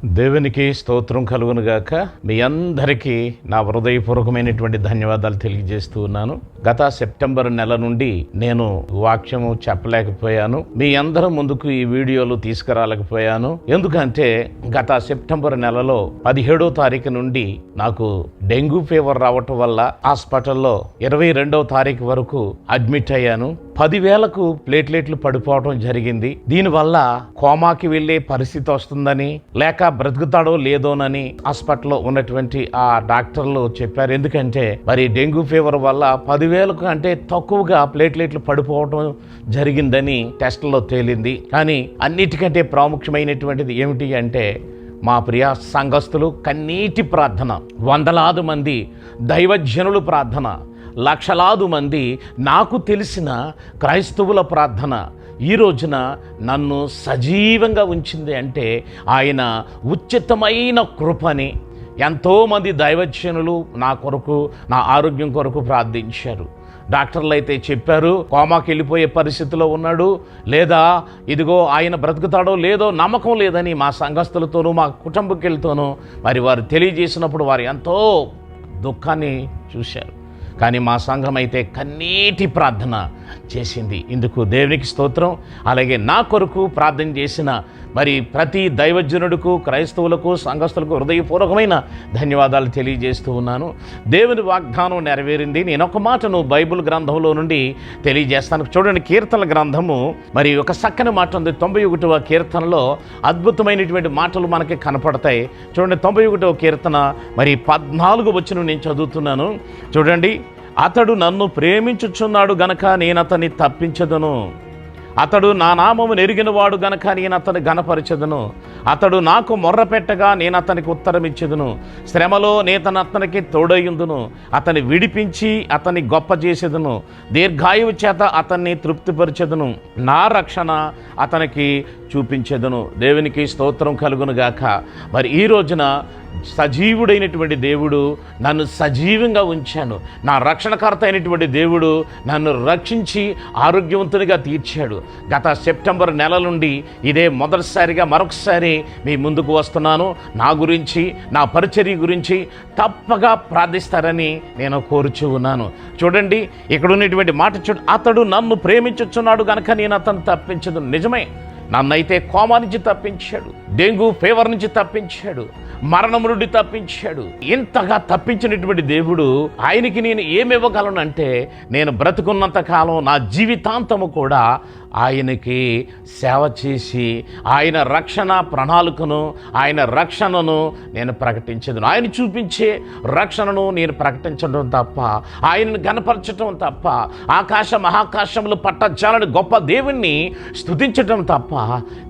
దేవునికి స్తోత్రం కలుగునుగాక. మీ అందరికీ నా హృదయపూర్వకమైనటువంటి ధన్యవాదాలు తెలియజేస్తూ ఉన్నాను. గత సెప్టెంబర్ నెల నుండి నేను వాక్యము చెప్పలేకపోయాను, మీ అందరి ముందుకు ఈ వీడియోలు తీసుకురాలేకపోయాను. ఎందుకంటే గత సెప్టెంబర్ నెలలో 17వ తారీఖు నుండి నాకు డెంగ్యూ ఫీవర్ రావటం వల్ల హాస్పిటల్లో 22వ తారీఖు వరకు అడ్మిట్ అయ్యాను. 10,000కు ప్లేట్లెట్లు పడిపోవడం జరిగింది. దీనివల్ల కోమాకి వెళ్ళే పరిస్థితి వస్తుందని, లేక బ్రతుకుతాడో లేదోనని హాస్పిటల్లో ఉన్నటువంటి ఆ డాక్టర్లు చెప్పారు. ఎందుకంటే మరి డెంగ్యూ ఫీవర్ వల్ల 10,000కు అంటే తక్కువగా ప్లేట్లెట్లు పడిపోవడం జరిగిందని టెస్టుల్లో తేలింది. కానీ అన్నిటికంటే ప్రాముఖ్యమైనటువంటిది ఏమిటి అంటే మా ప్రియ సంఘస్థులు కన్నీటి ప్రార్థన, వందలాది మంది దైవజనులు ప్రార్థన, లక్షలాది మంది నాకు తెలిసిన క్రైస్తవుల ప్రార్థన ఈ రోజున నన్ను సజీవంగా ఉంచింది. అంటే ఆయన ఉచితమైన కృపని ఎంతోమంది దైవజనులు నా కొరకు, నా ఆరోగ్యం కొరకు ప్రార్థించారు. డాక్టర్లు అయితే చెప్పారు కోమాకి వెళ్ళిపోయే పరిస్థితిలో ఉన్నాడు, లేదా ఇదిగో ఆయన బ్రతుకుతాడో లేదో నమ్మకం లేదని మా సంఘస్థులతోనూ మా కుటుంబకులతోనూ మరి వారు తెలియజేసినప్పుడు వారు ఎంతో దుఃఖాన్ని చూశారు. కానీ మా సంఘం అయితే కన్నీటి ప్రార్థన చేసింది. ఇందుకు దేవునికి స్తోత్రం. అలాగే నా కొరకు ప్రార్థన చేసిన మరి ప్రతి దైవజనుడుకు, క్రైస్తవులకు, సంఘస్థులకు హృదయపూర్వకమైన ధన్యవాదాలు తెలియజేస్తూ ఉన్నాను. దేవుని వాగ్దానం నెరవేరింది. నేను ఒక మాటను బైబిల్ గ్రంథంలో నుండి తెలియజేస్తాను. చూడండి, కీర్తనల గ్రంథము మరి ఒక చక్కని మాట ఉంది. 91వ కీర్తనలో అద్భుతమైనటువంటి మాటలు మనకి కనపడతాయి. చూడండి, 91వ కీర్తన మరి 14వ వచనం నేను చదువుతున్నాను. చూడండి, అతడు నన్ను ప్రేమించుచున్నాడు గనక నేను అతన్ని తప్పించదును. అతడు నా నామము నెరిగినవాడు గనక నేను అతని గణపరచెదను. అతడు నాకు మొర్ర పెట్టగా నేను అతనికి ఉత్తరం ఇచ్చేదను. శ్రమలో నేను అతనికి తోడయుందును. అతని విడిపించి అతన్ని గొప్ప చేసేదను. దీర్ఘాయువు చేత అతన్ని తృప్తిపరిచెదను. నా రక్షణ అతనికి చూపించెదను. దేవునికి స్తోత్రం కలుగునుగాక. మరి ఈ రోజున సజీవుడైనటువంటి దేవుడు నన్ను సజీవంగా ఉంచాను. నా రక్షణకర్త అయినటువంటి దేవుడు నన్ను రక్షించి ఆరోగ్యవంతునిగా తీర్చాడు. గత సెప్టెంబర్ నెల నుండి ఇదే మొదటిసారిగా మరొకసారి మీ ముందుకు వస్తున్నాను. నా గురించి, నా పరిచర్య గురించి తప్పగా ప్రార్థిస్తారని నేను కోరుచూ ఉన్నాను. చూడండి, ఇక్కడ ఉన్నటువంటి మాట అతడు నన్ను ప్రేమించుచున్నాడు కనుక నేను అతను తప్పించదు. నిజమే, నన్నైతే కోమా నుంచి తప్పించాడు, డెంగ్యూ ఫీవర్ నుంచి తప్పించాడు, మరణం నుండి తప్పించాడు. ఇంతగా తప్పించినటువంటి దేవుడు ఆయనకి నేను ఏమివ్వగలను అంటే, నేను బ్రతుకున్నంత కాలం నా జీవితాంతము కూడా ఆయనకి సేవ చేసి ఆయన రక్షణ ప్రణాళికను, ఆయన రక్షణను నేను ప్రకటించదును. ఆయన చూపించే రక్షణను నేను ప్రకటించడం తప్ప, ఆయనను గణపరచడం తప్ప, ఆకాశ మహాకాశములు పట్టజాలని గొప్ప దేవుణ్ణి స్తుతించడం తప్ప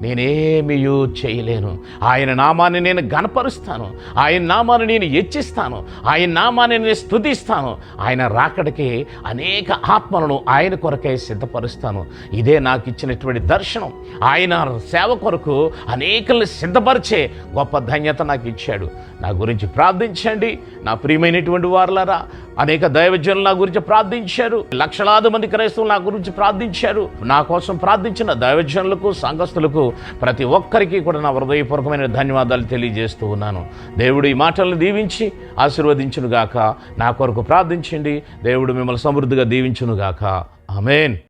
నేనేమీ చేయలేను. ఆయన నామాన్ని నేను గణపరుస్తాను, ఆయన నామాన్ని నేను హెచ్చిస్తాను, ఆయన నామాన్ని నేను స్తుతిస్తాను. ఆయన రాకడికి అనేక ఆత్మలను ఆయన కొరకే సిద్ధపరుస్తాను. ఇదే నాకు ఇచ్చినటువంటి దర్శనం. ఆయన సేవ కొరకు అనేకల్ని సిద్ధపరిచే గొప్ప ధన్యత నాకు ఇచ్చాడు. నా గురించి ప్రార్థించండి నా ప్రియమైనటువంటి వారులారా. అనేక దైవజనులు నా గురించి ప్రార్థించారు. లక్షలాది మంది క్రైస్తవులు నా గురించి ప్రార్థించారు. నా కోసం ప్రార్థించిన దైవజనులకు, సంఘస్థులకు ప్రతి ఒక్కరికి కూడా నా హృదయపూర్వకమైన ధన్యవాదాలు తెలియజేస్తూ ఉన్నాను. దేవుడు ఈ మాటలను దీవించి ఆశీర్వదించునుగాక. నా కొరకు ప్రార్థించండి. దేవుడు మిమ్మల్ని సమృద్ధిగా దీవించునుగాక. ఆమేన్.